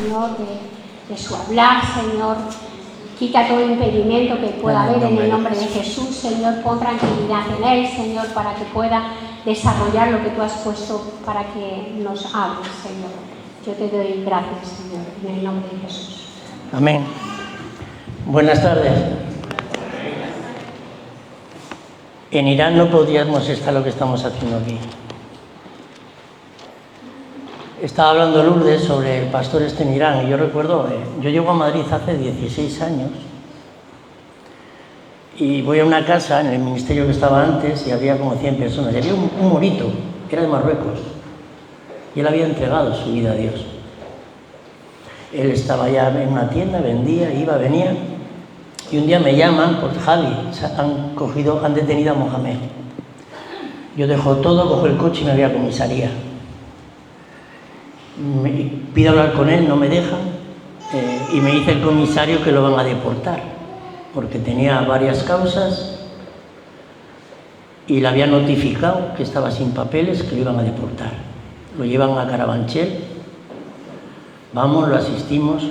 Señor, de su hablar, Señor. Quita todo impedimento que pueda haber en el nombre de Jesús, Señor. Pon tranquilidad en él, Señor, para que pueda desarrollar lo que tú has puesto para que nos hables, Señor. Yo te doy gracias, Señor, en el nombre de Jesús. Amén. Buenas tardes. En Irán no podríamos estar lo que estamos haciendo aquí. Estaba hablando Lourdes sobre el pastor en Irán y yo recuerdo, yo llego a Madrid hace 16 años y voy a una casa en el ministerio que estaba antes y había como 100 personas. Y había un morito, que era de Marruecos, y él había entregado su vida a Dios. Él estaba ya en una tienda, vendía, iba, venía, y un día me llaman por Javi, han detenido a Mohamed. Yo dejo todo, cojo el coche y me voy a comisaría. Pido hablar con él, no me dejan, y me dice el comisario que lo van a deportar, porque tenía varias causas y le había notificado que estaba sin papeles, que lo iban a deportar. Lo llevan a Carabanchel, vamos, lo asistimos,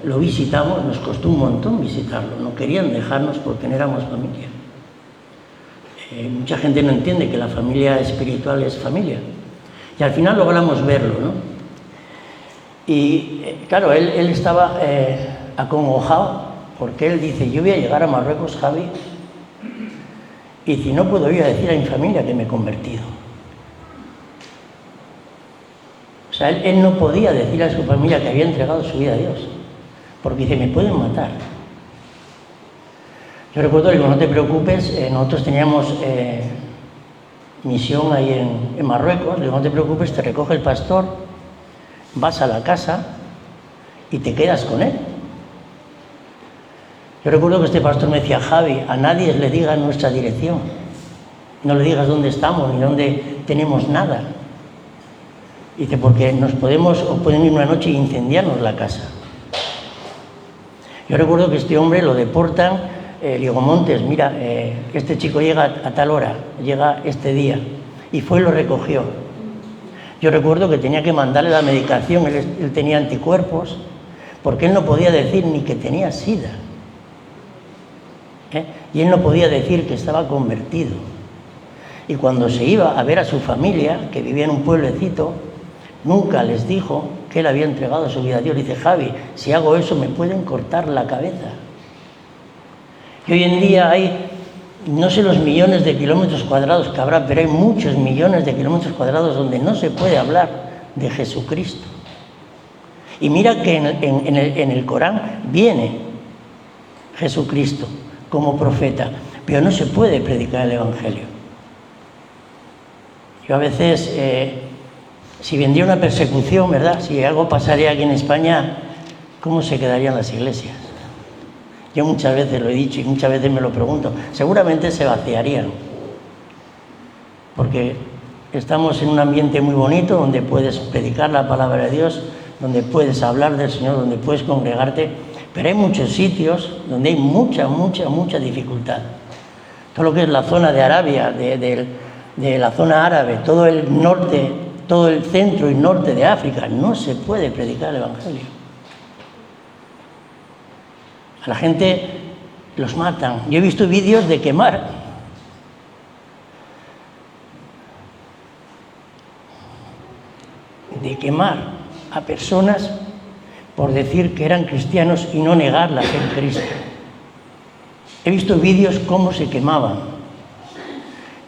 lo visitamos, nos costó un montón visitarlo, no querían dejarnos porque no éramos familia. Mucha gente no entiende que la familia espiritual es familia, y al final logramos verlo, ¿no? Y claro, él estaba acongojado, porque él dice, yo voy a llegar a Marruecos, Javi, y si no puedo ir a decir a mi familia que me he convertido. O sea, él no podía decir a su familia que había entregado su vida a Dios, porque dice, me pueden matar. Yo recuerdo, digo, no te preocupes, nosotros teníamos misión ahí en Marruecos, digo, no te preocupes, te recoge el pastor, vas a la casa y te quedas con él. Yo recuerdo que este pastor me decía, Javi, a nadie le digas nuestra dirección, no le digas dónde estamos ni dónde tenemos nada. Dice, porque pueden ir una noche e incendiarnos la casa. Yo recuerdo que este hombre lo deportan, digo, Montes, mira, este chico llega a tal hora, llega este día, y fue y lo recogió. Yo recuerdo que tenía que mandarle la medicación, él tenía anticuerpos, porque él no podía decir ni que tenía SIDA. Y él no podía decir que estaba convertido. Y cuando se iba a ver a su familia, que vivía en un pueblecito, nunca les dijo que él había entregado su vida a Dios. Dice, Javi, si hago eso me pueden cortar la cabeza. Y hoy en día hay, no sé los millones de kilómetros cuadrados que habrá, pero hay muchos millones de kilómetros cuadrados donde no se puede hablar de Jesucristo. Y mira que en el Corán viene Jesucristo como profeta, pero no se puede predicar el Evangelio. Yo a veces, si vendría una persecución, ¿verdad? Si algo pasaría aquí en España, ¿cómo se quedarían las iglesias? Yo muchas veces lo he dicho y muchas veces me lo pregunto. Seguramente se vaciarían, porque estamos en un ambiente muy bonito donde puedes predicar la palabra de Dios, donde puedes hablar del Señor, donde puedes congregarte, pero hay muchos sitios donde hay mucha dificultad. Todo lo que es la zona de Arabia, de la zona árabe, todo el norte, todo el centro y norte de África, no se puede predicar el Evangelio. A la gente los matan. Yo he visto vídeos de quemar. A personas por decir que eran cristianos y no negar la fe en Cristo. He visto vídeos cómo se quemaban.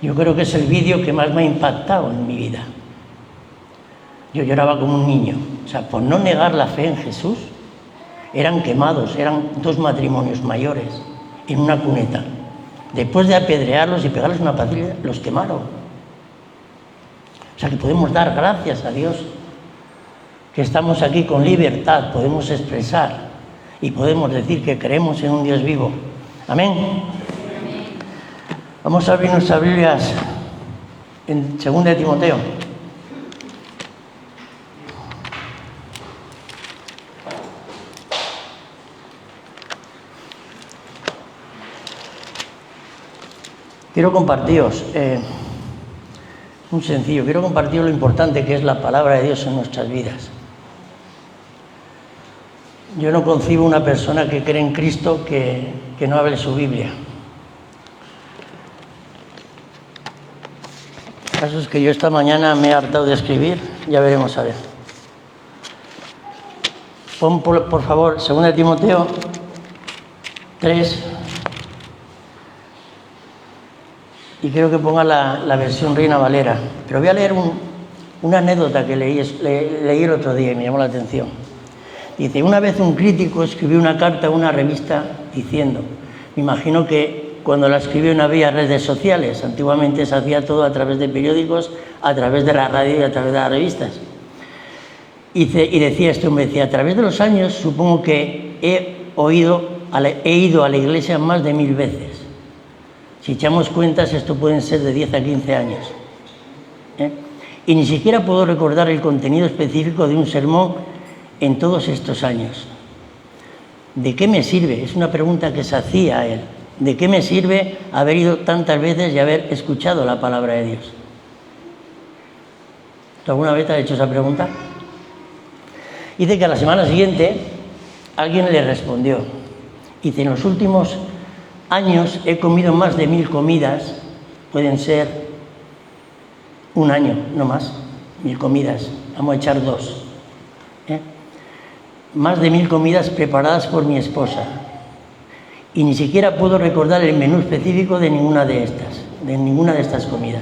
Yo creo que es el vídeo que más me ha impactado en mi vida. Yo lloraba como un niño. O sea, por no negar la fe en Jesús, eran quemados, eran 2 matrimonios mayores en una cuneta. Después de apedrearlos y pegarles una pastilla, los quemaron. O sea que podemos dar gracias a Dios que estamos aquí con libertad, podemos expresar y podemos decir que creemos en un Dios vivo. Amén. Vamos a abrir nuestras Biblias en 2 de Timoteo. Quiero compartiros, muy sencillo, quiero compartir lo importante que es la palabra de Dios en nuestras vidas. Yo no concibo una persona que cree en Cristo que no hable su Biblia. El caso es que yo esta mañana me he hartado de escribir, ya veremos a ver. Pon por favor 2 Timoteo 3 y quiero que ponga la versión Reina Valera. Pero voy a leer una anécdota que leí el otro día y me llamó la atención. Dice, una vez un crítico escribió una carta a una revista diciendo, me imagino que cuando la escribió no había redes sociales, antiguamente se hacía todo a través de periódicos, a través de la radio y a través de las revistas. Y decía este hombre, decía, a través de los años supongo que he ido a la iglesia más de 1000 veces. Si echamos cuentas, esto pueden ser de 10 a 15 años. Y ni siquiera puedo recordar el contenido específico de un sermón en todos estos años. ¿De qué me sirve? Es una pregunta que se hacía a él. ¿De qué me sirve haber ido tantas veces y haber escuchado la palabra de Dios? ¿Tú alguna vez te has hecho esa pregunta? Dice que a la semana siguiente alguien le respondió. Dice, en los últimos años he comido más de 1000 comidas, pueden ser un año, no más, 1000 comidas, vamos a echar 2. Más de 1000 comidas preparadas por mi esposa. Y ni siquiera puedo recordar el menú específico de ninguna de estas comidas.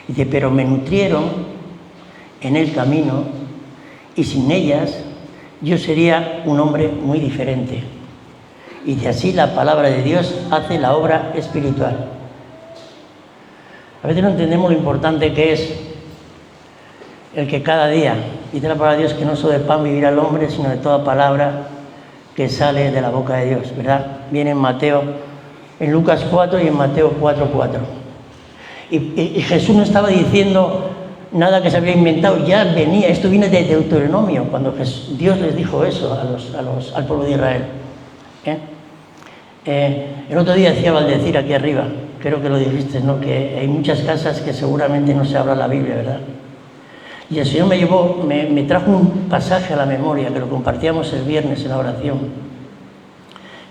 Dice, pero me nutrieron en el camino y sin ellas yo sería un hombre muy diferente. Y de así la palabra de Dios hace la obra espiritual. A veces no entendemos lo importante que es el que cada día, dice la palabra de Dios, que no solo de pan vivirá el hombre, sino de toda palabra que sale de la boca de Dios, ¿verdad? Viene en Lucas 4 y en Mateo 4:4. Y Jesús no estaba diciendo nada que se había inventado, ya venía, esto viene de Deuteronomio, cuando Dios les dijo eso al pueblo de Israel. El otro día decía Valdecir aquí arriba, creo que lo dijiste, ¿no? Que hay muchas casas que seguramente no se habla la Biblia, ¿verdad? Y el Señor me trajo un pasaje a la memoria, que lo compartíamos el viernes en la oración,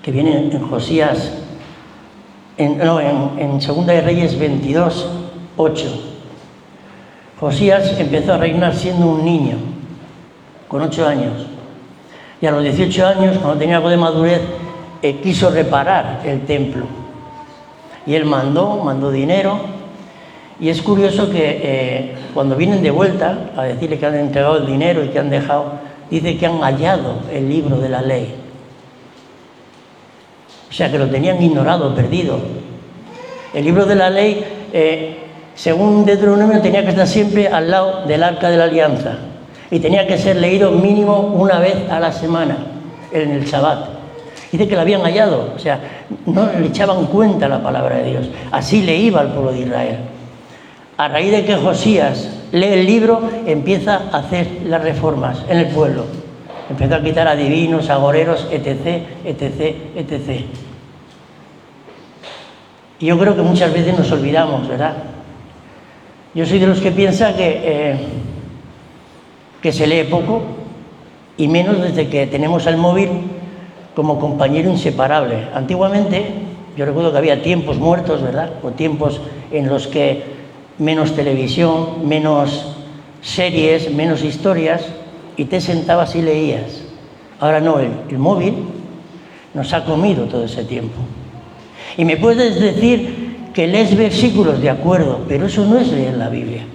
que viene en Josías, en 2 de Reyes 22:8. Josías empezó a reinar siendo un niño, con 8 años. Y a los 18 años, cuando tenía algo de madurez, quiso reparar el templo. Y él mandó dinero. Y es curioso que cuando vienen de vuelta a decirle que han entregado el dinero y que han dejado, dice que han hallado el libro de la ley. O sea, que lo tenían ignorado, perdido. El libro de la ley, según Deuteronomio, tenía que estar siempre al lado del Arca de la Alianza. Y tenía que ser leído mínimo una vez a la semana, en el Shabbat. Dice que lo habían hallado, o sea, no le echaban cuenta la palabra de Dios. Así le iba al pueblo de Israel. A raíz de que Josías lee el libro, empieza a hacer las reformas en el pueblo. Empezó a quitar a divinos, agoreros, etc., etc., etc. Y yo creo que muchas veces nos olvidamos, ¿verdad? Yo soy de los que piensa que se lee poco, y menos desde que tenemos el móvil como compañero inseparable. Antiguamente, yo recuerdo que había tiempos muertos, ¿verdad? O tiempos en los que menos televisión, menos series, menos historias, y te sentabas y leías. Ahora no, el móvil nos ha comido todo ese tiempo. Y me puedes decir que lees versículos, de acuerdo, pero eso no es leer la Biblia.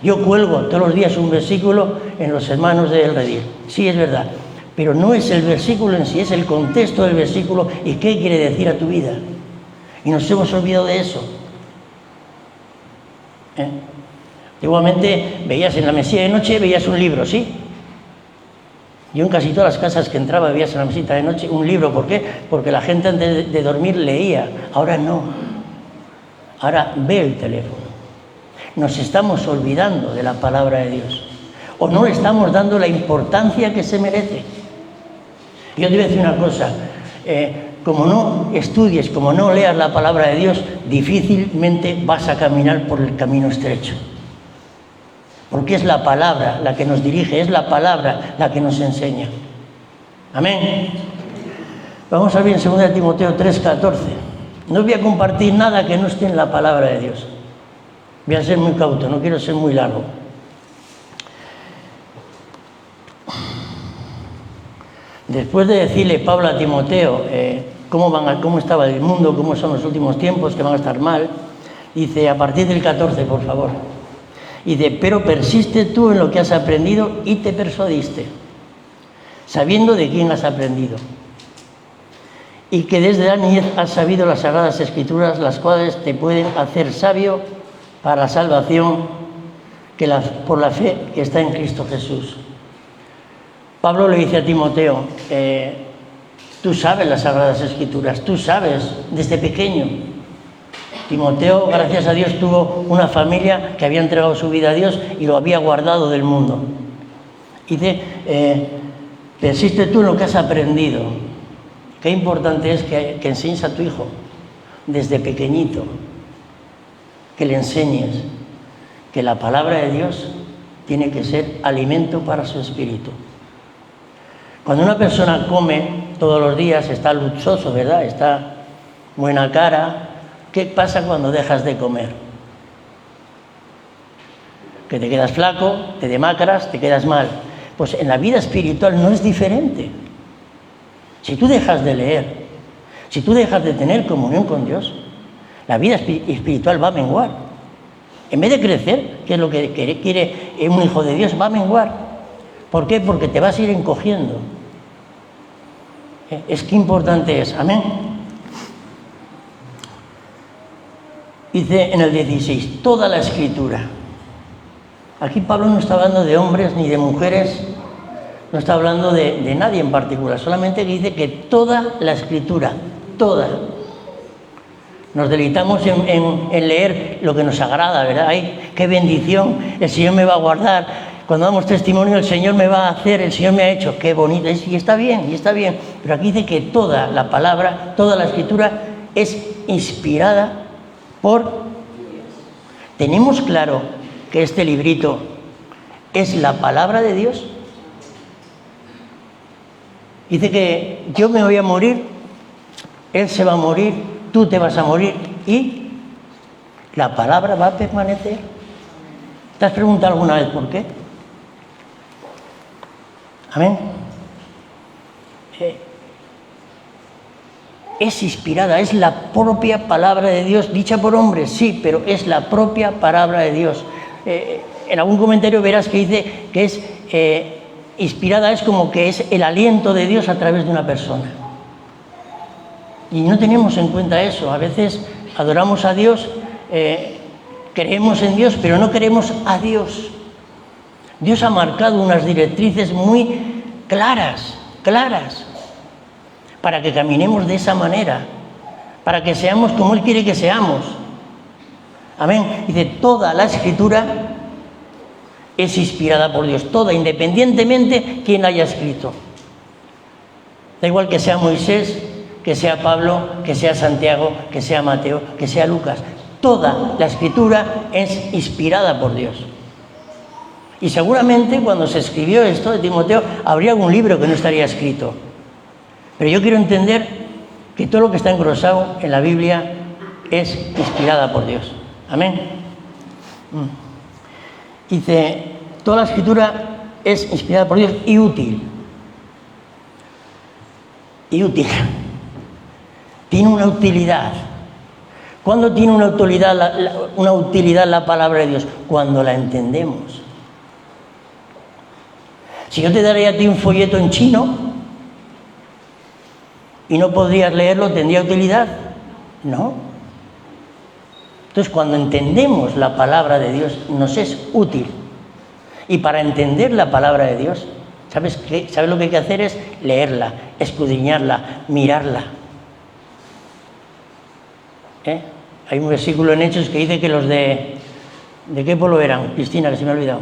Yo cuelgo todos los días un versículo en los hermanos de El Redil. Sí, es verdad, pero no es el versículo en sí, es el contexto del versículo y qué quiere decir a tu vida. Y nos hemos olvidado de eso. Antiguamente veías en la mesita de noche, veías un libro, ¿sí? Yo en casi todas las casas que entraba veías en la mesita de noche un libro. ¿Por qué? Porque la gente antes de dormir leía. Ahora no. Ahora ve el teléfono. Nos estamos olvidando de la palabra de Dios. O no le estamos dando la importancia que se merece. Yo te voy a decir una cosa. Como no estudies, como no leas la palabra de Dios, difícilmente vas a caminar por el camino estrecho. Porque es la palabra la que nos dirige, es la palabra la que nos enseña. Amén. Vamos a ver en 2 Timoteo 3:14. No voy a compartir nada que no esté en la palabra de Dios. Voy a ser muy cauto, no quiero ser muy largo. Después de decirle Pablo a Timoteo cómo estaba el mundo, cómo son los últimos tiempos, que van a estar mal, dice, a partir del 14, por favor, dice, pero persiste tú en lo que has aprendido y te persuadiste, sabiendo de quién has aprendido, y que desde la niñez has sabido las Sagradas Escrituras, las cuales te pueden hacer sabio para la salvación por la fe que está en Cristo Jesús. Pablo le dice a Timoteo, tú sabes las Sagradas Escrituras, tú sabes desde pequeño. Timoteo, gracias a Dios, tuvo una familia que había entregado su vida a Dios y lo había guardado del mundo. Dice, persiste tú en lo que has aprendido. Qué importante es que enseñes a tu hijo desde pequeñito, que le enseñes que la palabra de Dios tiene que ser alimento para su espíritu. Cuando una persona come todos los días, está luchoso, ¿verdad? Está buena cara. ¿Qué pasa cuando dejas de comer? Que te quedas flaco, te demacras, te quedas mal. Pues en la vida espiritual no es diferente. Si tú dejas de leer, si tú dejas de tener comunión con Dios, la vida espiritual va a menguar. En vez de crecer, que es lo que quiere un hijo de Dios, va a menguar. ¿Por qué? Porque te vas a ir encogiendo. Es que importante es. Amén. Dice en el 16, toda la Escritura. Aquí Pablo no está hablando de hombres ni de mujeres, no está hablando de nadie en particular, solamente que dice que toda la Escritura, toda. Nos deleitamos en leer lo que nos agrada, ¿verdad? ¡Ay, qué bendición! El Señor me va a guardar. Cuando damos testimonio, el Señor me va a hacer, el Señor me ha hecho. ¡Qué bonito! Y está bien, y está bien. Pero aquí dice que toda la palabra, toda la Escritura es inspirada por Dios. ¿Tenemos claro que este librito es la palabra de Dios? Dice que yo me voy a morir, Él se va a morir, tú te vas a morir y la palabra va a permanecer. ¿Te has preguntado alguna vez por qué? Amén. Es inspirada, es la propia palabra de Dios, dicha por hombres, sí, pero es la propia palabra de Dios. En algún comentario verás que dice que es inspirada, es como que es el aliento de Dios a través de una persona. Y no tenemos en cuenta eso. A veces adoramos a Dios, creemos en Dios, pero no queremos a Dios. Dios ha marcado unas directrices muy claras, para que caminemos de esa manera, para que seamos como Él quiere que seamos. Amén. Dice, toda la Escritura es inspirada por Dios, toda, independientemente quién la haya escrito. Da igual que sea Moisés, que sea Pablo, que sea Santiago, que sea Mateo, que sea Lucas. Toda la Escritura es inspirada por Dios. Y seguramente cuando se escribió esto de Timoteo, habría algún libro que no estaría escrito. Pero yo quiero entender que todo lo que está engrosado en la Biblia es inspirada por Dios. Amén. Dice, toda la Escritura es inspirada por Dios y útil. Y útil. Tiene una utilidad. ¿Cuándo tiene una utilidad la palabra de Dios? Cuando la entendemos. Si yo te daría a ti un folleto en chino y no podrías leerlo, ¿tendría utilidad? No. Entonces, cuando entendemos la palabra de Dios, nos es útil. Y para entender la palabra de Dios, ¿sabes lo que hay que hacer? Es leerla, escudriñarla, mirarla. Hay un versículo en Hechos que dice que los ¿de qué pueblo eran? Cristina, que se me ha olvidado.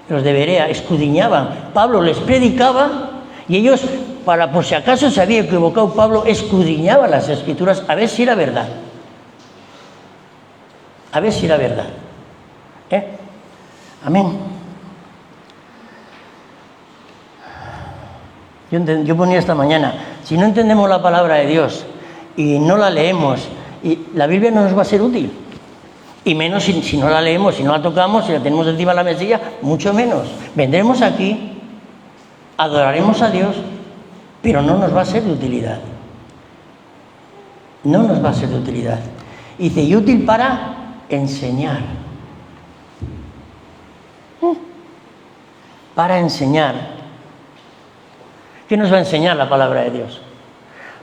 Los de Berea escudriñaban. Pablo les predicaba y ellos, por si acaso se había equivocado Pablo, escudriñaban las Escrituras a ver si era verdad. A ver si era verdad. Amén. Yo ponía esta mañana, si no entendemos la palabra de Dios y no la leemos, y la Biblia no nos va a ser útil. Y menos si no la leemos, si no la tocamos, si la tenemos encima de la mesilla, mucho menos. Vendremos aquí, adoraremos a Dios, pero no nos va a ser de utilidad. No nos va a ser de utilidad. Dice, y útil para enseñar. Para enseñar. ¿Qué nos va a enseñar la palabra de Dios?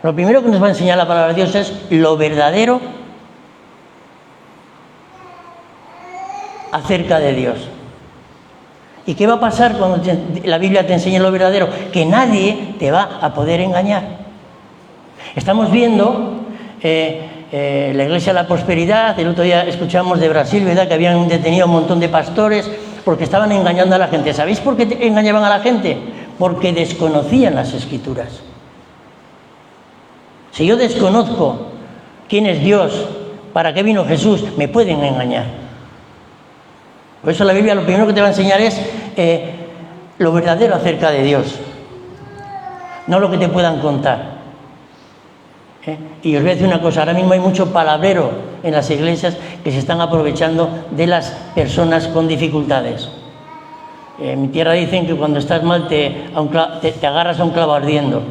Lo primero que nos va a enseñar la palabra de Dios es lo verdadero acerca de Dios. ¿Y qué va a pasar cuando la Biblia te enseñe lo verdadero? Que nadie te va a poder engañar. Estamos viendo la Iglesia de la Prosperidad. El otro día escuchamos de Brasil, ¿verdad?, que habían detenido a un montón de pastores porque estaban engañando a la gente. ¿Sabéis por qué engañaban a la gente? Porque desconocían las Escrituras. Si yo desconozco quién es Dios, para qué vino Jesús, me pueden engañar. Por eso la Biblia lo primero que te va a enseñar es lo verdadero acerca de Dios, no lo que te puedan contar. Y os voy a decir una cosa, ahora mismo hay mucho palabrero en las iglesias que se están aprovechando de las personas con dificultades. En mi tierra dicen que cuando estás mal te agarras a un clavo ardiendo.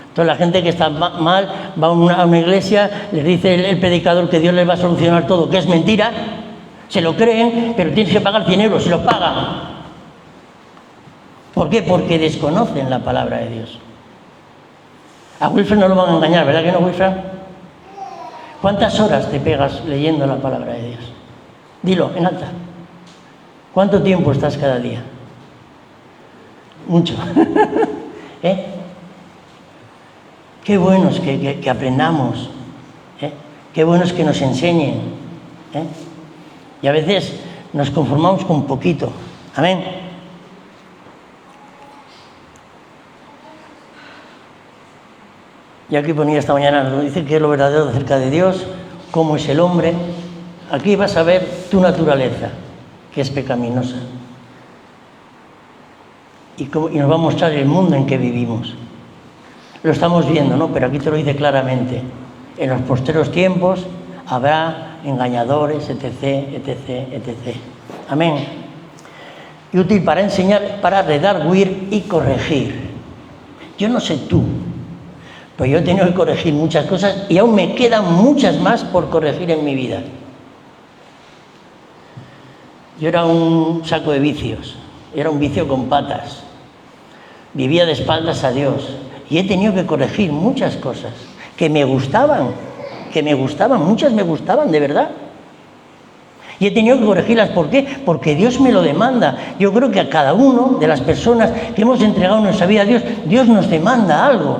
Entonces la gente que está mal va a una iglesia, les dice el predicador que Dios les va a solucionar todo, que es mentira, se lo creen, pero tienes que pagar 100 euros, se los pagan. ¿Por qué? Porque desconocen la palabra de Dios. A Wilfred no lo van a engañar, ¿verdad que no, Wilfred? ¿Cuántas horas te pegas leyendo la palabra de Dios? Dilo, en alta. ¿Cuánto tiempo estás cada día? Mucho. Qué bueno es que aprendamos. Qué bueno es que nos enseñen. Y a veces nos conformamos con poquito. Amén. Y aquí ponía esta mañana, nos dice que es lo verdadero acerca de Dios, cómo es el hombre. Aquí vas a ver tu naturaleza, que es pecaminosa. Y nos va a mostrar el mundo en que vivimos. Lo estamos viendo, ¿no? Pero aquí te lo dice claramente. En los posteros tiempos habrá engañadores, etc., etc., etc. Amén. Y útil para enseñar, para redarguir y corregir. Yo no sé tú, pero yo he tenido que corregir muchas cosas y aún me quedan muchas más por corregir en mi vida. Yo era un saco de vicios, era un vicio con patas. Vivía de espaldas a Dios y he tenido que corregir muchas cosas que me gustaban, muchas me gustaban, de verdad. Y he tenido que corregirlas. ¿Por qué? Porque Dios me lo demanda. Yo creo que a cada uno de las personas que hemos entregado nuestra vida a Dios, Dios nos demanda algo.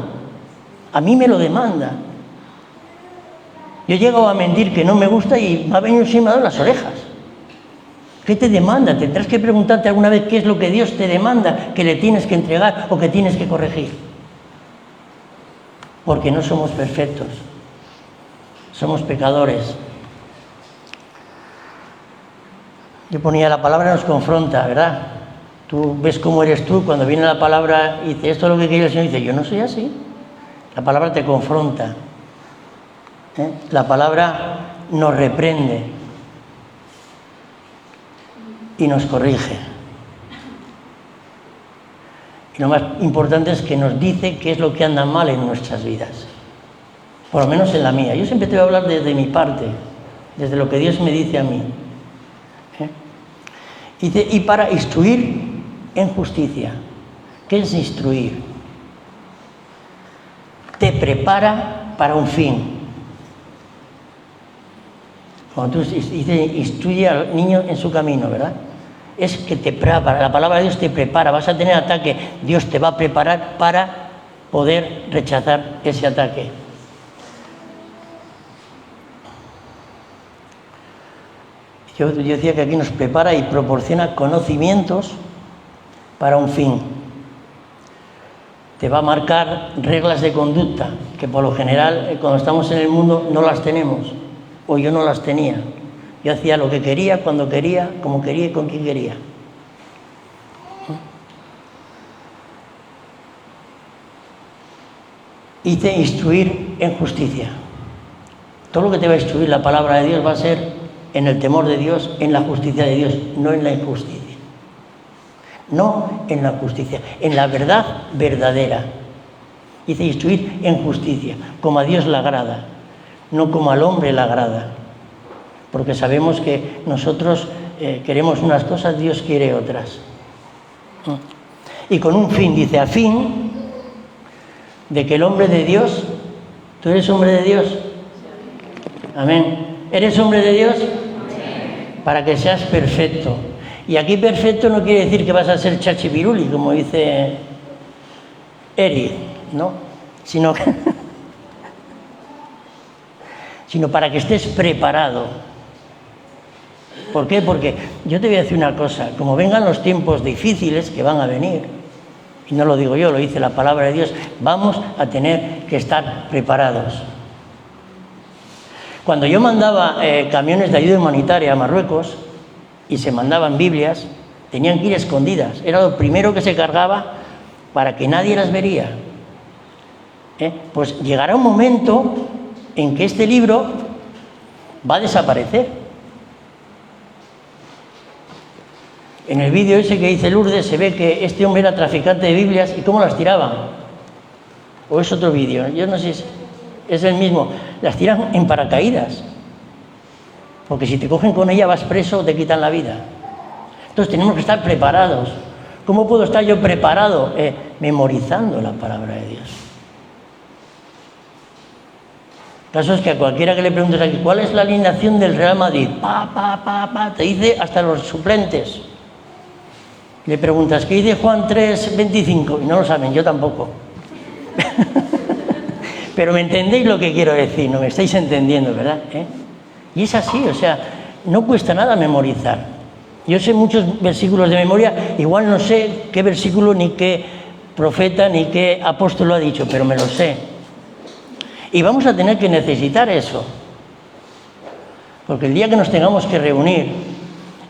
A mí me lo demanda. Yo he llegado a mentir que no me gusta y me ha venido encima de las orejas. ¿Qué te demanda? Tendrás que preguntarte alguna vez qué es lo que Dios te demanda que le tienes que entregar o que tienes que corregir. Porque no somos perfectos. Somos pecadores. Yo ponía, la palabra nos confronta, ¿verdad? Tú ves cómo eres tú, cuando viene la palabra y dice, esto es lo que quiere el Señor, y dice, yo no soy así. La palabra te confronta. La palabra nos reprende y nos corrige. Y lo más importante es que nos dice qué es lo que anda mal en nuestras vidas. Por lo menos en la mía. Yo siempre te voy a hablar desde mi parte, desde lo que Dios me dice a mí. Dice, y para instruir en justicia. ¿Qué es instruir? Te prepara para un fin. Cuando tú dices, instruye al niño en su camino, ¿verdad? Es que te prepara, la palabra de Dios te prepara, vas a tener ataque, Dios te va a preparar para poder rechazar ese ataque. Yo decía que aquí nos prepara y proporciona conocimientos para un fin. Te va a marcar reglas de conducta, que por lo general cuando estamos en el mundo no las tenemos, o yo no las tenía. Yo hacía lo que quería, cuando quería, como quería y con quien quería. Dice instruir en justicia. Todo lo que te va a instruir la palabra de Dios va a ser en el temor de Dios, en la justicia de Dios, no en la injusticia. No en la justicia, en la verdad verdadera. Dice instruir en justicia, como a Dios le agrada, no como al hombre le agrada. Porque sabemos que nosotros queremos unas cosas, Dios quiere otras. Y con un fin, dice, a fin de que el hombre de Dios, ¿tú eres hombre de Dios? Amén. ¿Eres hombre de Dios? Amén. Para que seas perfecto. Y aquí perfecto no quiere decir que vas a ser chachipiruli, como dice Eri, ¿no? Sino para que estés preparado. ¿Por qué? Porque yo te voy a decir una cosa, como vengan los tiempos difíciles que van a venir, y no lo digo yo, lo dice la palabra de Dios, vamos a tener que estar preparados. Cuando yo mandaba camiones de ayuda humanitaria a Marruecos y se mandaban Biblias, tenían que ir escondidas. Era lo primero que se cargaba para que nadie las vería. Pues llegará un momento en que este libro va a desaparecer. En el vídeo ese que dice Lourdes se ve que este hombre era traficante de Biblias y cómo las tiraban. ¿O es otro vídeo? Yo no sé si es el mismo. Las tiran en paracaídas. Porque si te cogen con ella vas preso o te quitan la vida. Entonces tenemos que estar preparados. ¿Cómo puedo estar yo preparado? Memorizando la palabra de Dios. El caso es que a cualquiera que le preguntes aquí, ¿cuál es la alineación del Real Madrid? Te dice hasta los suplentes. Le preguntas, ¿qué dice Juan 3:25? Y no lo saben, yo tampoco. Pero me entendéis lo que quiero decir, ¿no? Me estáis entendiendo, ¿verdad? Y es así, o sea, no cuesta nada memorizar. Yo sé muchos versículos de memoria, igual no sé qué versículo, ni qué profeta, ni qué apóstol lo ha dicho, pero me lo sé. Y vamos a tener que necesitar eso. Porque el día que nos tengamos que reunir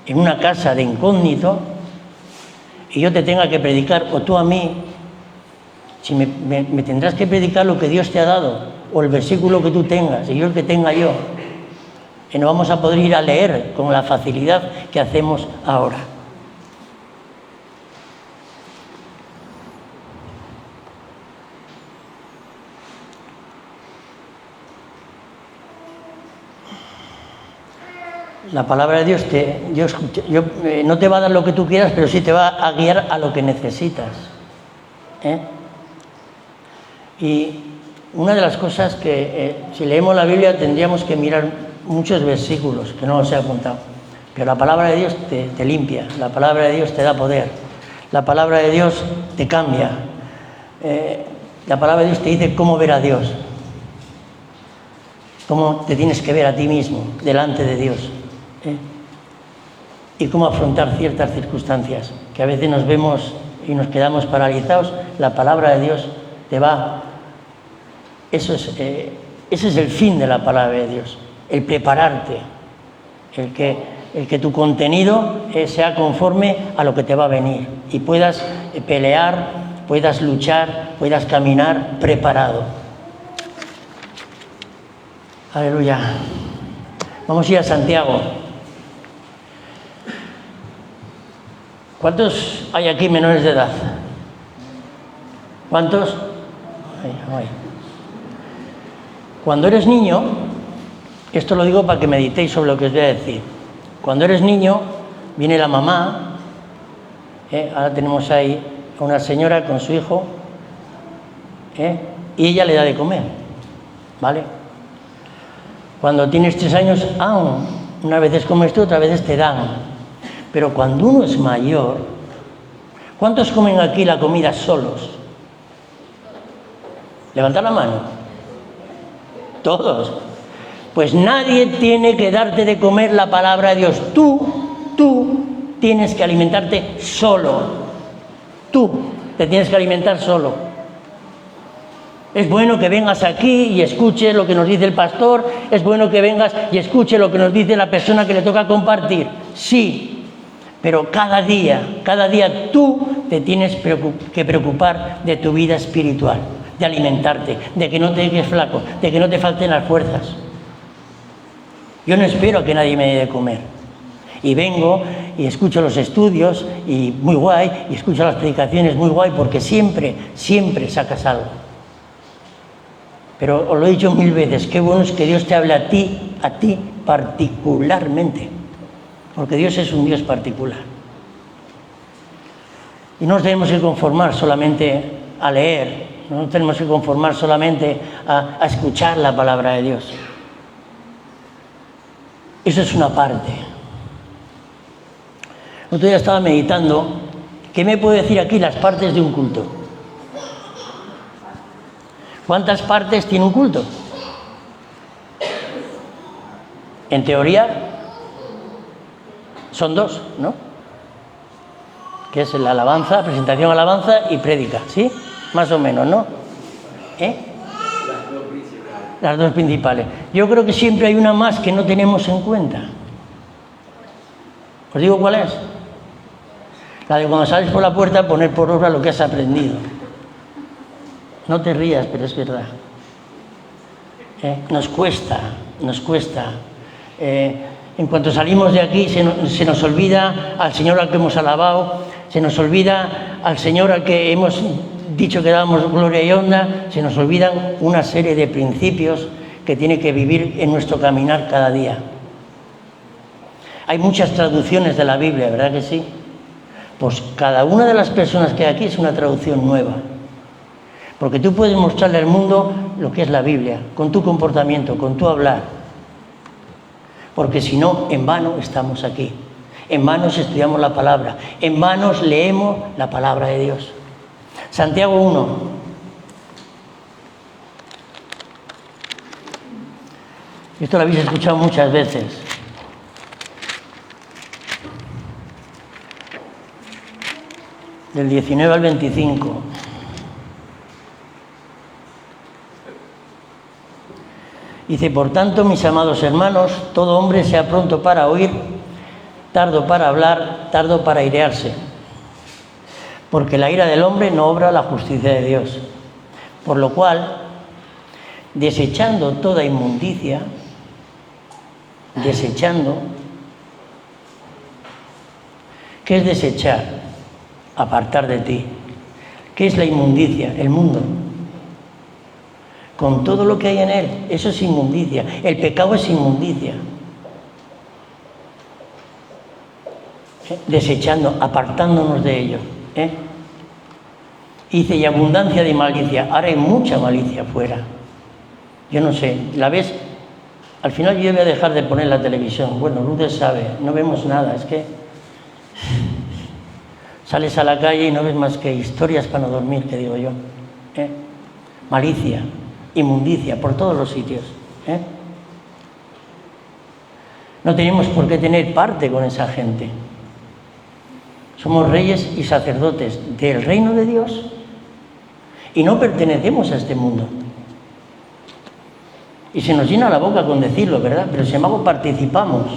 en una casa de incógnito y yo te tenga que predicar, o tú a mí, si me tendrás que predicar lo que Dios te ha dado, o el versículo que tú tengas, y yo el que tenga yo, y no vamos a poder ir a leer con la facilidad que hacemos ahora. La palabra de Dios no te va a dar lo que tú quieras, pero sí te va a guiar a lo que necesitas. Y una de las cosas que si leemos la Biblia tendríamos que mirar muchos versículos, que no los he apuntado, pero la palabra de Dios te limpia, la palabra de Dios te da poder, la palabra de Dios te cambia, la palabra de Dios te dice cómo ver a Dios, cómo te tienes que ver a ti mismo delante de Dios. Y cómo afrontar ciertas circunstancias que a veces nos vemos y nos quedamos paralizados. La palabra de Dios te va. Ese es el fin de la palabra de Dios, el prepararte, el que tu contenido sea conforme a lo que te va a venir y puedas pelear, puedas luchar, puedas caminar preparado. Aleluya. Vamos a ir a Santiago. ¿Cuántos hay aquí menores de edad? ¿Cuántos? Ay. Cuando eres niño, esto lo digo para que meditéis sobre lo que os voy a decir. Cuando eres niño, viene la mamá, ahora tenemos ahí a una señora con su hijo, y ella le da de comer, ¿vale? Cuando tienes 3 años, unas veces comes tú, otras veces te dan. Pero cuando uno es mayor, ¿cuántos comen aquí la comida solos? Levantad la mano. Todos. Pues nadie tiene que darte de comer la palabra de Dios. Tú tienes que alimentarte solo. Tú te tienes que alimentar solo. Es bueno que vengas aquí y escuches lo que nos dice el pastor. Es bueno que vengas y escuches lo que nos dice la persona que le toca compartir. Sí. Pero cada día tú te tienes que preocupar de tu vida espiritual. de alimentarte, de que no te quedes flaco, de que no te falten las fuerzas. Yo no espero a que nadie me dé de comer. Y vengo y escucho los estudios, y muy guay, y escucho las predicaciones, muy guay, porque siempre sacas algo. Pero os lo he dicho 1000 veces, qué bueno es que Dios te hable a ti particularmente. Porque Dios es un Dios particular. Y no nos tenemos que conformar solamente a leer, no nos tenemos que conformar solamente a escuchar la palabra de Dios. Eso es una parte. El otro día estaba meditando, ¿qué me puede decir aquí las partes de un culto? ¿Cuántas partes tiene un culto? En teoría son 2, ¿no? Que es la alabanza, presentación, alabanza y prédica, ¿sí? Más o menos, ¿no? Las 2 principales. Yo creo que siempre hay una más que no tenemos en cuenta. ¿Os digo cuál es? La de cuando sales por la puerta poner por obra lo que has aprendido. No te rías, pero es verdad. Nos cuesta. En cuanto salimos de aquí se nos olvida al Señor al que hemos alabado, se nos olvida al Señor al que hemos dicho que dábamos gloria y honra, se nos olvidan una serie de principios que tiene que vivir en nuestro caminar cada día. Hay muchas traducciones de la Biblia, ¿verdad que sí? Pues cada una de las personas que hay aquí es una traducción nueva. Porque tú puedes mostrarle al mundo lo que es la Biblia, con tu comportamiento, con tu hablar. Porque si no, en vano estamos aquí. En vano estudiamos la palabra. En vano leemos la palabra de Dios. Santiago 1. Esto lo habéis escuchado muchas veces. Del 19 al 25. Dice, por tanto, mis amados hermanos, todo hombre sea pronto para oír, tardo para hablar, tardo para airearse. Porque la ira del hombre no obra la justicia de Dios. Por lo cual, desechando toda inmundicia, ¿qué es desechar? Apartar de ti. ¿Qué es la inmundicia? El mundo. Con todo lo que hay en él, eso es inmundicia. El pecado es inmundicia. Desechando, apartándonos de ello. Dice, y abundancia de malicia. Ahora hay mucha malicia afuera. Yo no sé, ¿la ves? Al final yo voy a dejar de poner la televisión. Bueno, Lourdes sabe, no vemos nada. Es que sales a la calle y no ves más que historias para no dormir, que digo yo. Malicia, inmundicia, por todos los sitios. No tenemos por qué tener parte con esa gente. Somos reyes y sacerdotes del reino de Dios y no pertenecemos a este mundo. Y se nos llena la boca con decirlo, ¿verdad? Pero sin embargo participamos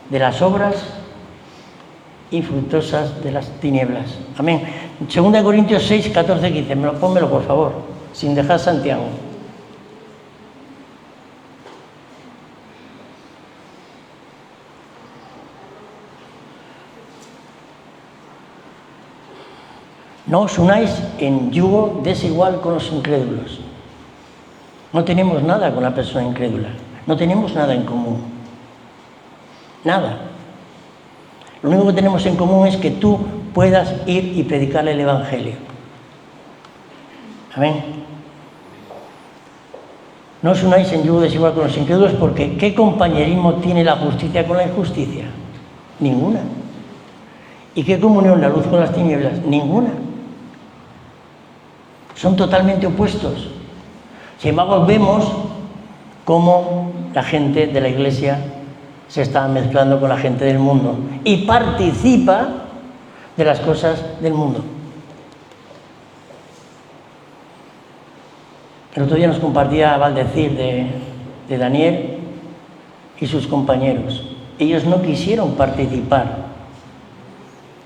de las obras infructuosas de las tinieblas. Amén. 2 Corintios 6, 14, 15. Pónmelo, por favor, sin dejar Santiago. No os unáis en yugo desigual con los incrédulos. No tenemos nada con la persona incrédula. No tenemos nada en común. Nada. Lo único que tenemos en común es que tú puedas ir y predicarle el Evangelio. Amén. No os unáis en yugo desigual con los incrédulos, porque ¿qué compañerismo tiene la justicia con la injusticia? Ninguna. ¿Y qué comunión la luz con las tinieblas? Ninguna. Son totalmente opuestos. Sin embargo, vemos cómo la gente de la Iglesia se está mezclando con la gente del mundo y participa de las cosas del mundo. El otro día nos compartía Valdecir de Daniel y sus compañeros. Ellos no quisieron participar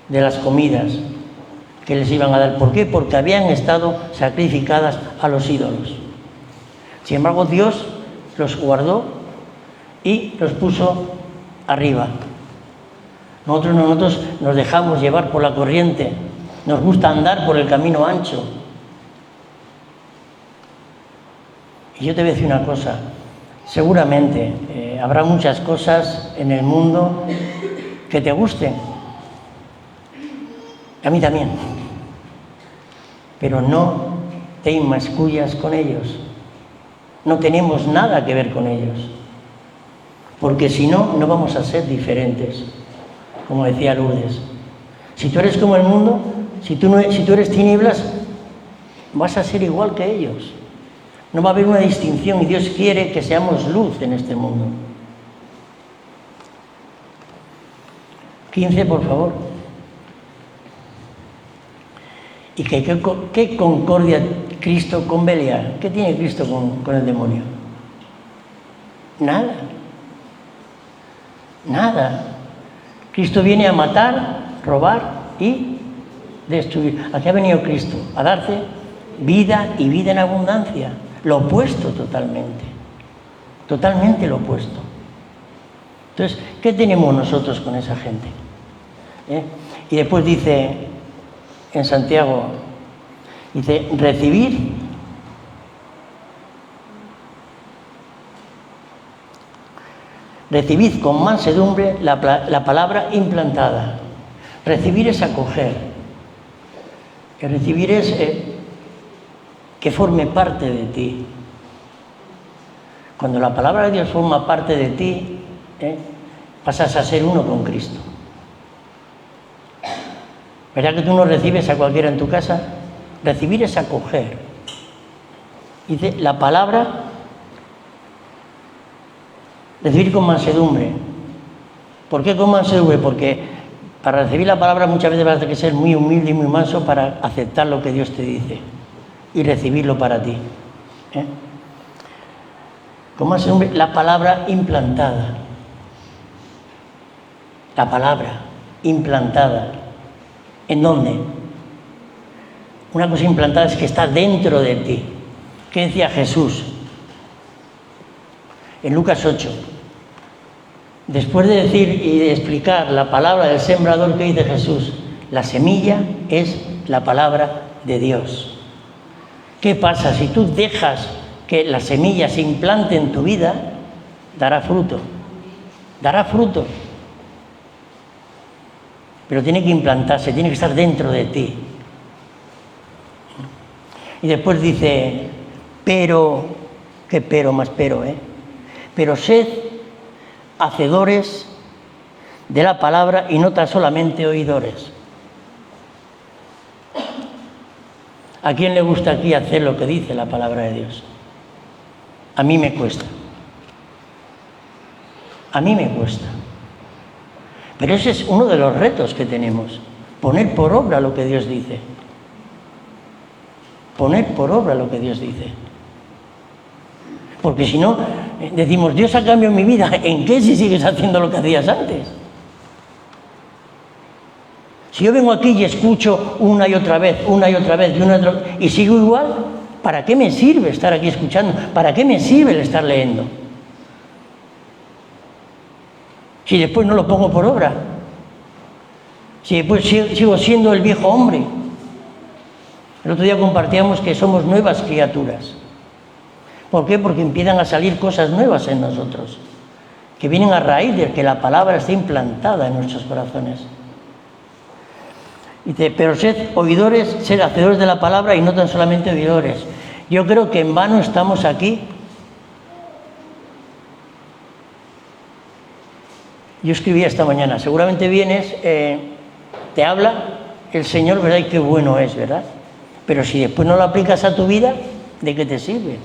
de las comidas que les iban a dar. ¿Por qué? Porque habían estado sacrificadas a los ídolos. Sin embargo, Dios los guardó y los puso arriba. Nosotros nos dejamos llevar por la corriente, nos gusta andar por el camino ancho. Y yo te voy a decir una cosa, seguramente habrá muchas cosas en el mundo que te gusten, a mí también, pero no te inmiscuyas con ellos, no tenemos nada que ver con ellos, porque si no, no vamos a ser diferentes, como decía Lourdes. Si tú eres como el mundo, si tú eres tinieblas, vas a ser igual que ellos. No va a haber una distinción y Dios quiere que seamos luz en este mundo. 15, por favor. ¿Y qué concordia Cristo con Belial? ¿Qué tiene Cristo con el demonio? Nada. Nada. Cristo viene a matar, robar y destruir. ¿A qué ha venido Cristo? A darte vida y vida en abundancia. Lo opuesto totalmente. Totalmente lo opuesto. Entonces, ¿qué tenemos nosotros con esa gente? Y después dice en Santiago, dice, recibid con mansedumbre la palabra implantada. Recibir es acoger. Recibir es que forme parte de ti. Cuando la palabra de Dios forma parte de ti, pasas a ser uno con Cristo. ¿Verdad que tú no recibes a cualquiera en tu casa? Recibir es acoger. Dice la palabra, recibir con mansedumbre. ¿Por qué con mansedumbre? Porque para recibir la palabra muchas veces vas a tener que ser muy humilde y muy manso para aceptar lo que Dios te dice y recibirlo para ti. Con mansedumbre, la palabra implantada. La palabra implantada. ¿En dónde? Una cosa implantada es que está dentro de ti. ¿Qué decía Jesús? En Lucas 8. Después de decir y de explicar la palabra del sembrador, ¿qué dice Jesús? La semilla es la palabra de Dios. ¿Qué pasa? Si tú dejas que la semilla se implante en tu vida, dará fruto. Dará fruto. Pero tiene que implantarse, tiene que estar dentro de ti. Y después dice, pero, ¿qué pero más pero, Pero sed hacedores de la palabra y no tan solamente oidores. ¿A quién le gusta aquí hacer lo que dice la palabra de Dios? A mí me cuesta. A mí me cuesta. Pero ese es uno de los retos que tenemos, poner por obra lo que Dios dice. Poner por obra lo que Dios dice. Porque si no, decimos, Dios ha cambiado mi vida, ¿en qué si sigues haciendo lo que hacías antes? Si yo vengo aquí y escucho una y otra vez, y sigo igual, ¿para qué me sirve estar aquí escuchando? ¿Para qué me sirve el estar leyendo? Si después no lo pongo por obra, si después sigo siendo el viejo hombre. El otro día compartíamos que somos nuevas criaturas. ¿Por qué? Porque empiezan a salir cosas nuevas en nosotros, que vienen a raíz de que la palabra está implantada en nuestros corazones. Dice, pero sed oidores, sed hacedores de la palabra y no tan solamente oidores. Yo creo que en vano estamos aquí. Yo escribía esta mañana, seguramente vienes, te habla el Señor, ¿verdad? Y qué bueno es, ¿verdad? Pero si después no lo aplicas a tu vida, ¿de qué te sirve?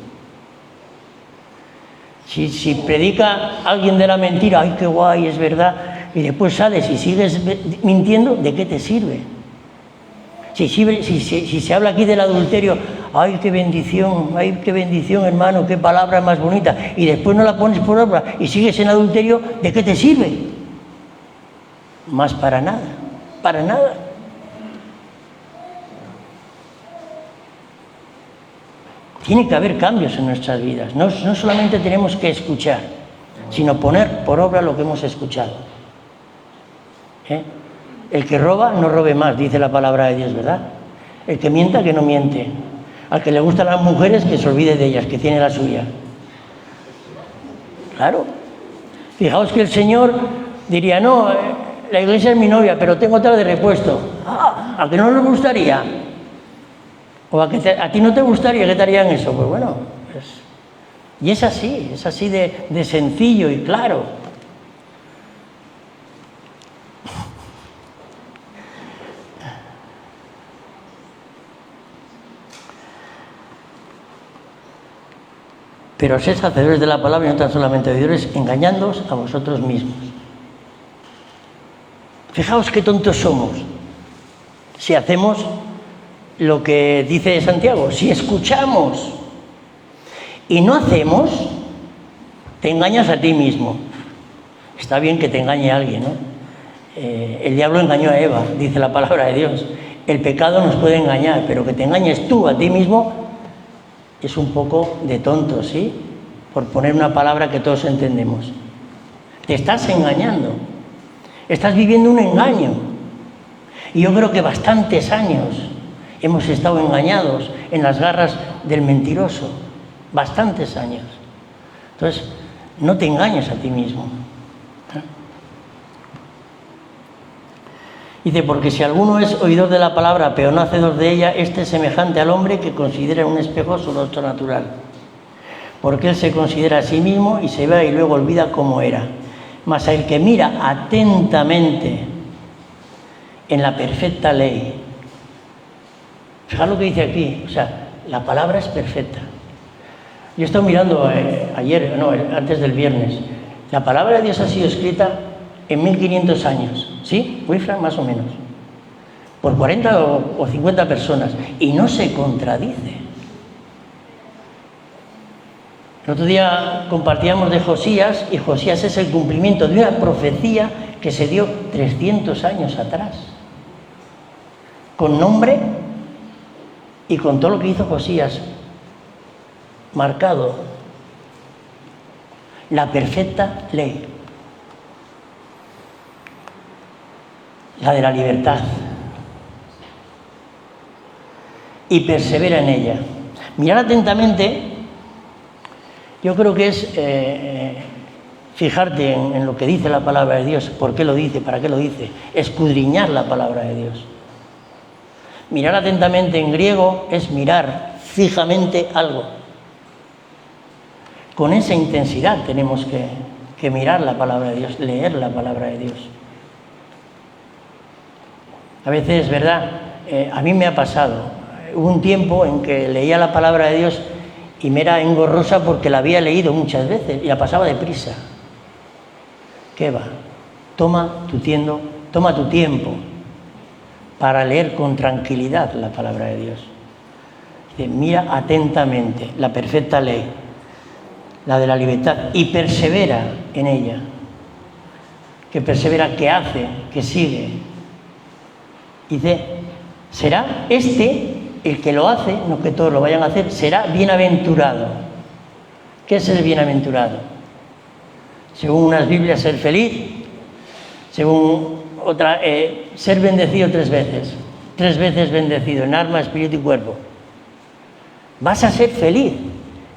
Si predica alguien de la mentira, ¡ay, qué guay, es verdad! Y después sales y sigues mintiendo, ¿de qué te sirve? Si se habla aquí del adulterio, ¡ay, qué bendición, hermano, qué palabra más bonita! Y después no la pones por obra y sigues en adulterio, ¿de qué te sirve? Más para nada, para nada. Tiene que haber cambios en nuestras vidas. No solamente tenemos que escuchar, sino poner por obra lo que hemos escuchado. El que roba, no robe más, dice la palabra de Dios, ¿verdad? El que mienta, que no miente. Al que le gustan las mujeres, que se olvide de ellas, que tiene la suya. Claro. Fijaos que el Señor diría, no, la iglesia es mi novia, pero tengo otra de repuesto. ¿A que no nos gustaría? ¿O a ti no te gustaría que te harían eso? Pues bueno, y es así de sencillo y claro. Pero sed hacedores de la palabra y no tan solamente oidores, engañándoos a vosotros mismos. Fijaos qué tontos somos si hacemos lo que dice Santiago. Si escuchamos y no hacemos, te engañas a ti mismo. Está bien que te engañe alguien, ¿no? El diablo engañó a Eva, dice la palabra de Dios. El pecado nos puede engañar, pero que te engañes tú a ti mismo es un poco de tonto, ¿sí? Por poner una palabra que todos entendemos. Te estás engañando. Estás viviendo un engaño. Y yo creo que bastantes años hemos estado engañados en las garras del mentiroso. Bastantes años. Entonces, no te engañes a ti mismo. Dice, porque si alguno es oidor de la palabra, pero no hacedor de ella, este es semejante al hombre que considera en un espejo su rostro natural. Porque él se considera a sí mismo y se ve y luego olvida cómo era. Mas el que mira atentamente en la perfecta ley. Fijaos lo que dice aquí, o sea, la palabra es perfecta. Yo he estado mirando antes del viernes. La palabra de Dios ha sido escrita en 1500 años, ¿sí? Wilfran, más o menos. Por 40 o 50 personas. Y no se contradice. El otro día compartíamos de Josías, y Josías es el cumplimiento de una profecía que se dio 300 años atrás. Con nombre y con todo lo que hizo Josías. Marcado. La perfecta ley. La de la libertad. Y persevera en ella. Mirad atentamente, yo creo que es fijarte en lo que dice la palabra de Dios, por qué lo dice, para qué lo dice, escudriñar la palabra de Dios. Mirar atentamente en griego es mirar fijamente algo. Con esa intensidad tenemos que mirar la palabra de Dios, leer la palabra de Dios. A veces, ¿verdad? A mí me ha pasado. Hubo un tiempo en que leía la palabra de Dios y me era engorrosa porque la había leído muchas veces y la pasaba deprisa. ¿Qué va? Toma tu tiempo para leer con tranquilidad la palabra de Dios. Dice, mira atentamente la perfecta ley, la de la libertad, y persevera en ella. Que persevera, que hace, que sigue. Dice, será el que lo hace, no que todos lo vayan a hacer, será bienaventurado. ¿Qué es el bienaventurado? Según unas Biblias, ser feliz, según otra, ser bendecido 3 veces. 3 veces bendecido en alma, espíritu y cuerpo. Vas a ser feliz,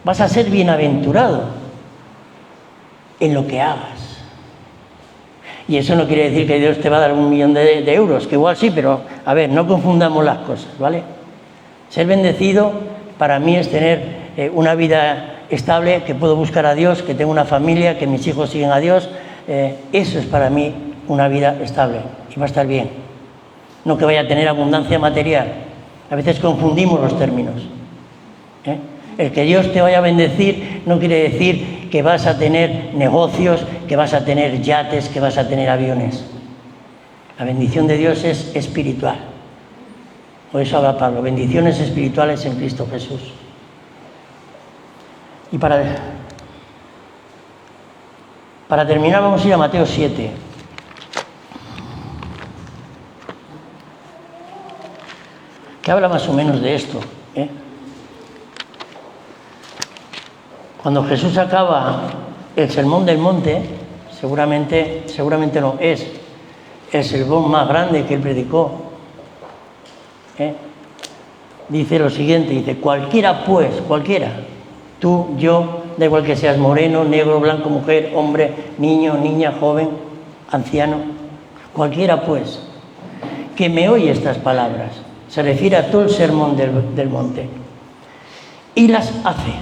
vas a ser bienaventurado en lo que hagas. Y eso no quiere decir que Dios te va a dar 1 millón de euros, que igual sí, pero a ver, no confundamos las cosas, ¿vale? Ser bendecido para mí es tener una vida estable, que puedo buscar a Dios, que tengo una familia, que mis hijos siguen a Dios. Eso es para mí una vida estable y va a estar bien. No que vaya a tener abundancia material. A veces confundimos los términos. El que Dios te vaya a bendecir no quiere decir que vas a tener negocios, que vas a tener yates, que vas a tener aviones. La bendición de Dios es espiritual. Por eso habla Pablo, bendiciones espirituales en Cristo Jesús. Y para terminar vamos a ir a Mateo 7. Que habla más o menos de esto. Cuando Jesús acaba el Sermón del Monte, seguramente no, es el sermón más grande que él predicó. Dice lo siguiente, dice, cualquiera pues, cualquiera, tú, yo, da igual que seas moreno, negro, blanco, mujer, hombre, niño, niña, joven, anciano, cualquiera pues, que me oye estas palabras, se refiere a todo el sermón del monte, y las hace.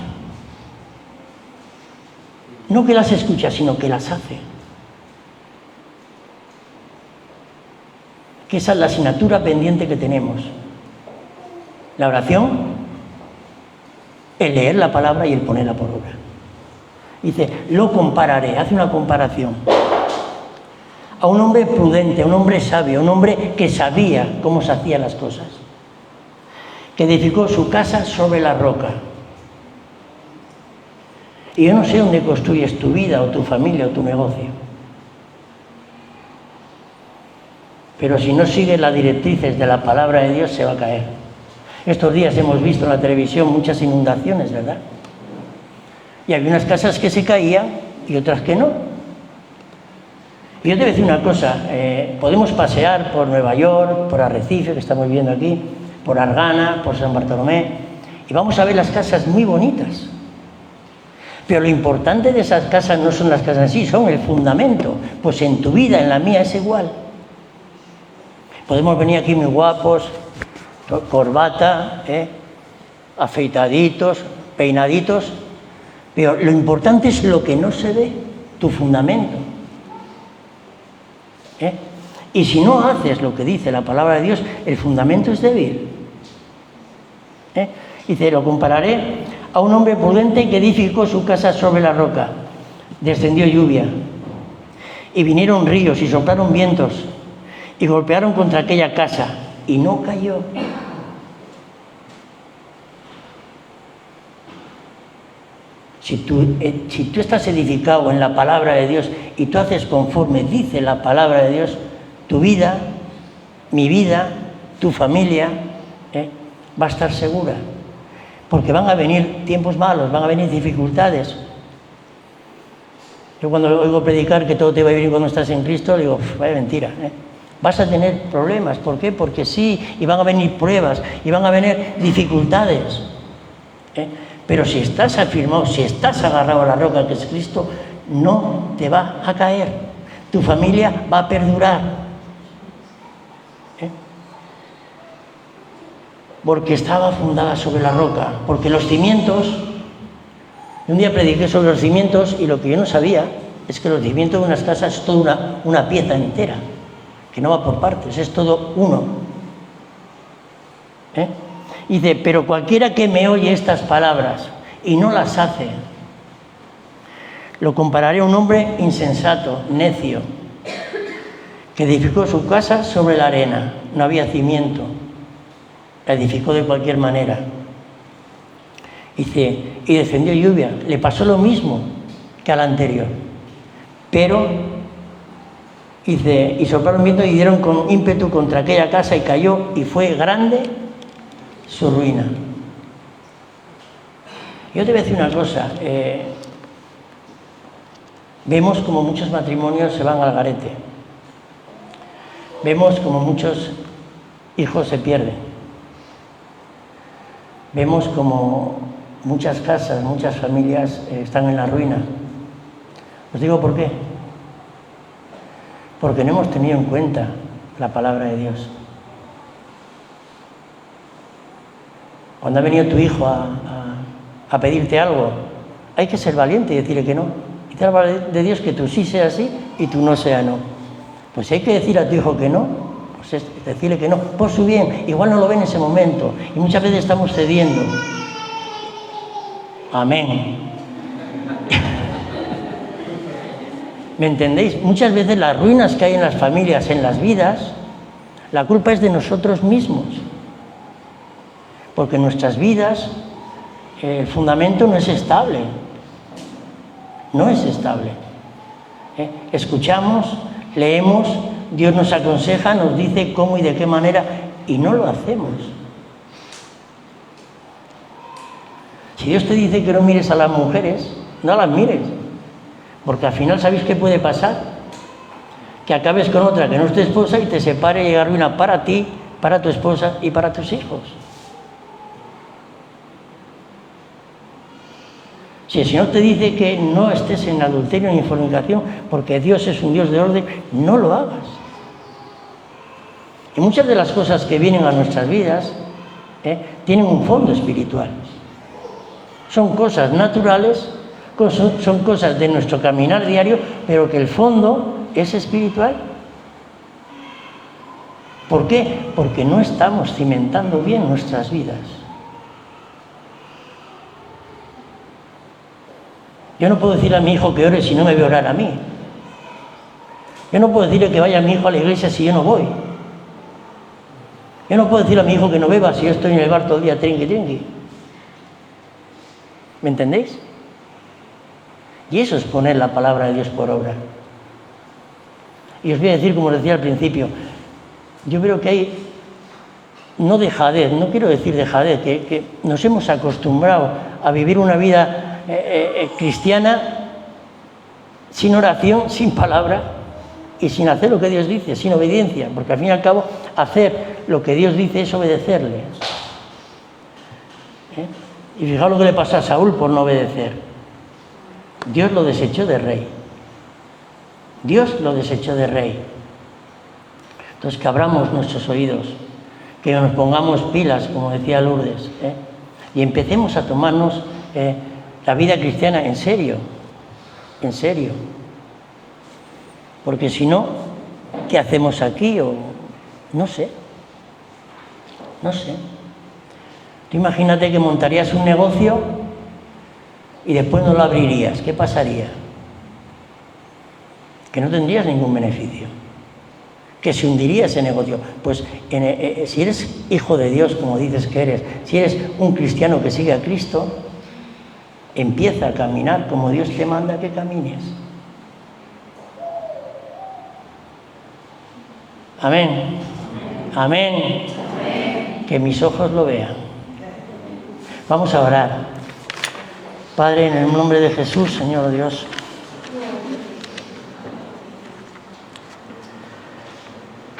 No que las escucha, sino que las hace. Que esa es la asignatura pendiente que tenemos. La oración, el leer la palabra y el ponerla por obra. Dice, lo compararé, hace una comparación. A un hombre prudente, a un hombre sabio, a un hombre que sabía cómo se hacían las cosas. Que edificó su casa sobre la roca. Y yo no sé dónde construyes tu vida o tu familia o tu negocio. Pero si no sigues las directrices de la palabra de Dios, se va a caer. Estos días hemos visto en la televisión muchas inundaciones, ¿verdad? Y había unas casas que se caían y otras que no. Y yo te voy a decir una cosa, podemos pasear por Nueva York, por Arrecife, que estamos viendo aquí, por Argana, por San Bartolomé, y vamos a ver las casas muy bonitas. Pero lo importante de esas casas no son las casas en sí, son el fundamento. Pues en tu vida, en la mía, es igual. Podemos venir aquí muy guapos, corbata, afeitaditos, peinaditos, pero lo importante es lo que no se ve, tu fundamento. Y si no haces lo que dice la palabra de Dios, el fundamento es débil. Dice, lo compararé a un hombre prudente que edificó su casa sobre la roca. Descendió lluvia, y vinieron ríos, y soplaron vientos, y golpearon contra aquella casa, y no cayó. Si tú estás edificado en la palabra de Dios y tú haces conforme dice la palabra de Dios, tu vida, mi vida, tu familia, va a estar segura. Porque van a venir tiempos malos, van a venir dificultades. Yo cuando oigo predicar que todo te va a ir bien cuando estás en Cristo, digo, vaya mentira. Vas a tener problemas. ¿Por qué? Porque sí, y van a venir pruebas, y van a venir dificultades. Pero si estás afirmado, si estás agarrado a la roca que es Cristo, no te va a caer. Tu familia va a perdurar. Porque estaba fundada sobre la roca. Porque los cimientos... Un día prediqué sobre los cimientos y lo que yo no sabía es que los cimientos de unas casas es toda una pieza entera, que no va por partes, es todo uno. Y dice, pero cualquiera que me oye estas palabras y no las hace, lo compararé a un hombre insensato, necio, que edificó su casa sobre la arena, no había cimiento, la edificó de cualquier manera. Dice, y descendió lluvia, le pasó lo mismo que al anterior, pero, dice, y soplaron viento y dieron con ímpetu contra aquella casa y cayó, y fue grande su ruina. Yo te voy a decir una cosa, vemos como muchos matrimonios se van al garete, vemos como muchos hijos se pierden, vemos como muchas casas, muchas familias están en la ruina. Os digo por qué. Porque no hemos tenido en cuenta la palabra de Dios. Cuando ha venido tu hijo a pedirte algo, hay que ser valiente y decirle que no. Y te habla de Dios que tú sí sea sí y tú no sea no. Pues si hay que decir a tu hijo que no, pues decirle que no, por su bien. Igual no lo ve en ese momento y muchas veces estamos cediendo. Amén. ¿Me entendéis? Muchas veces las ruinas que hay en las familias, en las vidas, la culpa es de nosotros mismos. Porque en nuestras vidas el fundamento no es estable. No es estable. Escuchamos, leemos, Dios nos aconseja, nos dice cómo y de qué manera, y no lo hacemos. Si Dios te dice que no mires a las mujeres, no las mires. Porque al final, ¿sabéis qué puede pasar? Que acabes con otra que no es tu esposa y te separe y llegue a ruina para ti, para tu esposa y para tus hijos. Si el Señor te dice que no estés en adulterio ni en fornicación, porque Dios es un Dios de orden, no lo hagas. Y muchas de las cosas que vienen a nuestras vidas tienen un fondo espiritual. Son cosas naturales, son cosas de nuestro caminar diario, pero que el fondo es espiritual. ¿Por qué? Porque no estamos cimentando bien nuestras vidas. Yo no puedo decirle a mi hijo que ore si no me ve orar a mí. Yo no puedo decirle que vaya a mi hijo a la iglesia si yo no voy. Yo no puedo decirle a mi hijo que no beba si yo estoy en el bar todo el día trinqui. ¿Me entendéis? Y eso es poner la palabra de Dios por obra. Y os voy a decir, como os decía al principio, yo creo que hay, no dejadez, no quiero decir dejadez, que nos hemos acostumbrado a vivir una vida cristiana sin oración, sin palabra y sin hacer lo que Dios dice, sin obediencia, porque al fin y al cabo hacer lo que Dios dice es obedecerle. Y fijaos lo que le pasó a Saúl por no obedecer. Dios lo desechó de rey. Dios lo desechó de rey. Entonces que abramos nuestros oídos, que nos pongamos pilas, como decía Lourdes, y empecemos a tomarnos la vida cristiana en serio, porque si no, ¿qué hacemos aquí? O no sé. Tú imagínate que montarías un negocio y después no lo abrirías, ¿qué pasaría? Que no tendrías ningún beneficio, que se hundiría ese negocio. Pues si eres hijo de Dios, como dices que eres, si eres un cristiano que sigue a Cristo, empieza a caminar como Dios te manda que camines. Amén. Amén. Que mis ojos lo vean. Vamos a orar. Padre, en el nombre de Jesús, Señor Dios,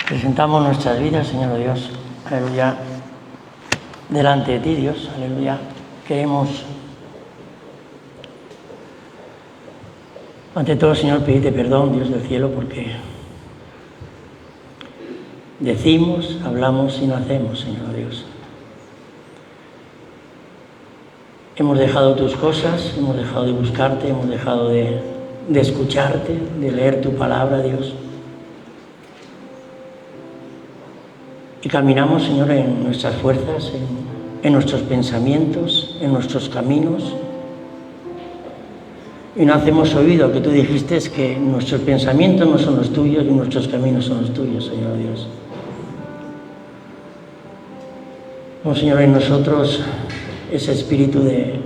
presentamos nuestras vidas, Señor Dios, aleluya, delante de ti, Dios, aleluya. Queremos, ante todo, Señor, pedirte perdón, Dios del cielo, porque decimos, hablamos y no hacemos, Señor Dios. Hemos dejado tus cosas, hemos dejado de buscarte, hemos dejado de escucharte, de leer tu palabra, Dios. Y caminamos, Señor, en nuestras fuerzas, en nuestros pensamientos, en nuestros caminos. Y no hacemos oído que tú dijiste que nuestros pensamientos no son los tuyos y nuestros caminos son los tuyos, Señor Dios. Oh, Señor, en nosotros ese espíritu de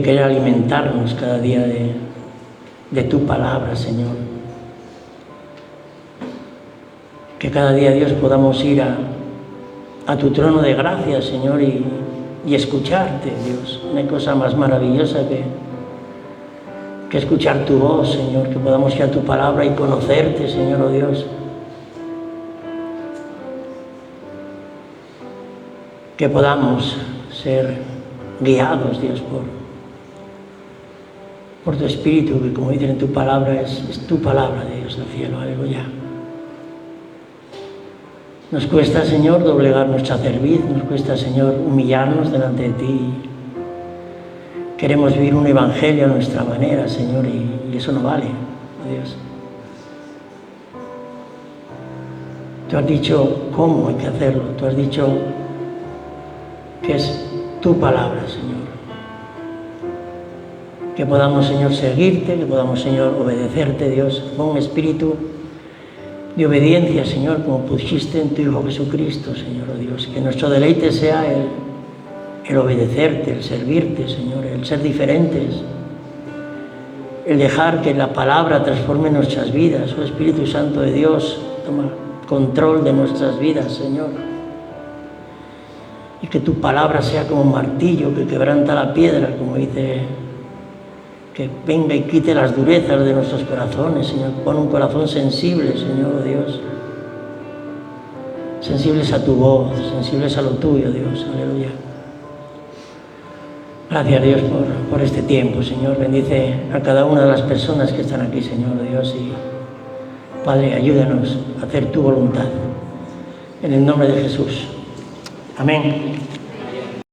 querer alimentarnos cada día de tu palabra, Señor. Que cada día, Dios, podamos ir a tu trono de gracia, Señor, y escucharte, Dios. No hay cosa más maravillosa que escuchar tu voz, Señor, que podamos ir a tu palabra y conocerte, Señor, oh Dios. Que podamos ser guiados, Dios, por tu Espíritu, que como dicen en tu palabra, es tu palabra, Dios del cielo, aleluya. Nos cuesta, Señor, doblegar nuestra cerviz, nos cuesta, Señor, humillarnos delante de ti. Queremos vivir un evangelio a nuestra manera, Señor, y eso no vale, oh Dios. Tú has dicho cómo hay que hacerlo, tú has dicho que es tu palabra, Señor. Que podamos, Señor, seguirte, que podamos, Señor, obedecerte, Dios, con un espíritu de obediencia, Señor, como pusiste en tu Hijo Jesucristo, Señor, oh Dios. Que nuestro deleite sea el obedecerte, el servirte, Señor, el ser diferentes, el dejar que la palabra transforme nuestras vidas. Oh Espíritu Santo de Dios, toma control de nuestras vidas, Señor. y que tu palabra sea como un martillo que quebranta la piedra, como dice, que venga y quite las durezas de nuestros corazones, Señor. Pon un corazón sensible, Señor Dios, sensibles a tu voz, sensibles a lo tuyo, Dios, aleluya. Gracias, Dios, por este tiempo, Señor. Bendice a cada una de las personas que están aquí, Señor Dios, y Padre, ayúdanos a hacer tu voluntad. En el nombre de Jesús. Amén.